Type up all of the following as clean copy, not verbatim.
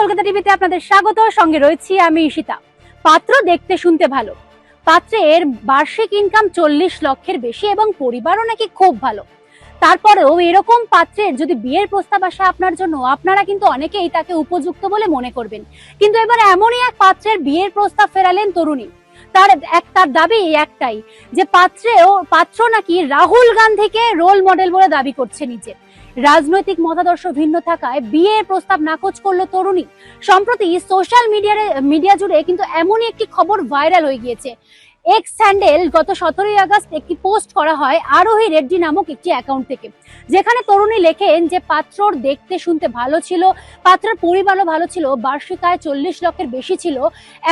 কলকাতা টিভিতে আপনাদের স্বাগত। সঙ্গে রয়েছি আমি ঈশিতা। পাত্র দেখতে শুনতে ভালো, পাত্রের বার্ষিক ইনকাম 40 লক্ষের বেশি এবং পরিবারও নাকি খুব ভালো। তারপরেও এরকম পাত্রের যদি বিয়ের প্রস্তাব আসে আপনার জন্য, আপনারা কিন্তু অনেকেই তাকে উপযুক্ত বলে মনে করবেন। কিন্তু এবার এমনই এক পাত্রের বিয়ের প্রস্তাব ফেরালেন তরুণী। তার দাবি একটাই যে পাত্র নাকি রাহুল গান্ধীকে রোল মডেল বলে দাবি করছে নিজে। রাজনৈতিক মতাদর্শ ভিন্ন থাকায় বিয়ের প্রস্তাব নাকচ করলো তরুণী। সম্প্রতি সোশ্যাল মিডিয়া জুড়ে কিন্তু এমনই একটি খবর ভাইরাল হয়ে গিয়েছে। এক্স হ্যান্ডেল গত 17 আগস্ট একটি পোস্ট করা হয় আরোহী রেড্ডি নামক একটি অ্যাকাউন্ট থেকে, যেখানে তরুণী লেখেন যে পাত্রর দেখতে শুনতে ভালো ছিল, পাত্রের পরিবারও ভালো ছিল, বার্ষিক আয় 40 লক্ষের বেশি ছিল।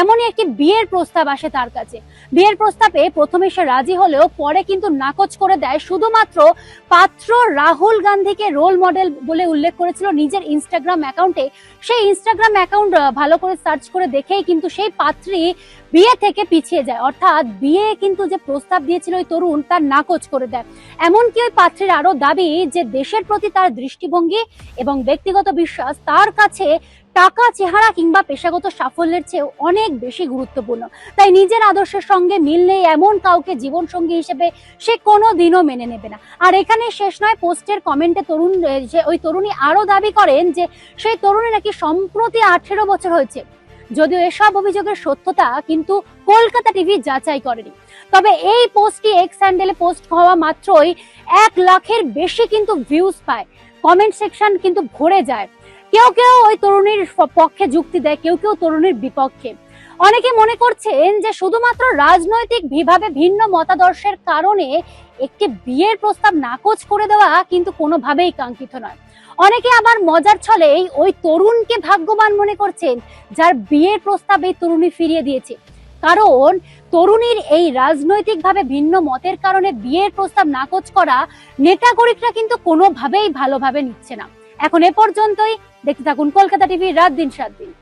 এমনই একটি বিয়ের প্রস্তাব আসে তার কাছে। বিয়ের প্রস্তাবে প্রথমে সে রাজি হলেও পরে কিন্তু নাকচ করে দেয়, শুধুমাত্র পাত্র রাহুল গান্ধীকে রোল মডেল বলে উল্লেখ করেছিল নিজের ইনস্টাগ্রাম অ্যাকাউন্টে। সেই ইনস্টাগ্রাম অ্যাকাউন্ট ভালো করে সার্চ করে দেখেই কিন্তু সেই পাত্রী বিয়ে থেকে পিছিয়ে যায়, অর্থাৎ বিয়ে কিন্তু যে প্রস্তাব দিয়েছিল ওই তরুণ তার নাকচ করে দেয়। এমনকি ওই পাত্রের আরো দাবি যে দেশের প্রতি তার দৃষ্টিভঙ্গি এবং ব্যক্তিগত বিশ্বাস তার কাছে টাকা, চেহারা কিংবা পেশাগত সাফল্যের চেয়ে অনেক বেশি গুরুত্বপূর্ণ। তাই নিজের আদর্শের সঙ্গে মিল নেই এমন কাউকে জীবন সঙ্গী হিসেবে সে কোনো দিনও মেনে নেবে না। আর এখানে শেষ নয়, পোস্টের কমেন্টে ওই তরুণী আরো দাবি করেন যে সেই তরুণী নাকি সম্প্রতি 18 বছর হয়েছে। যদিও এসব অভিযোগের সত্যতা কিন্তু কলকাতা টিভি যাচাই করেনি। তবে এই পোস্টটি এক্স হ্যান্ডেলে পোস্ট হওয়া মাত্রই 1 লাখের বেশি কিন্তু ভিউজ পায়। কমেন্ট সেকশন কিন্তু ভরে যায়। কেউ কেউ ওই তরুণীর পক্ষে যুক্তি দেয়, কেউ কেউ তরুণীর বিপক্ষে। অনেকে মনে করছেন যে শুধুমাত্র রাজনৈতিক ভাবে ভিন্ন মতাদর্শের কারণে একটি বিয়ের প্রস্তাব নাকচ করে দেওয়া কিন্তু কোনোভাবেই কাঙ্ক্ষিত নয়। অনেকে আবার মজার ছলে ওই তরুণকে ভাগ্যবান মনে করছেন যার বিয়ের প্রস্তাব এই তরুণী ফিরিয়ে দিয়েছে। কারণ তরুণীর এই রাজনৈতিকভাবে ভিন্ন মতের কারণে বিয়ের প্রস্তাব নাকচ করা নেটাগরিকরা কিন্তু কোনোভাবেই ভালোভাবে নিচ্ছে না। এখন এ পর্যন্তই। দেখতে থাকুন কলকাতা টিভি রাত দিন 7 দিন।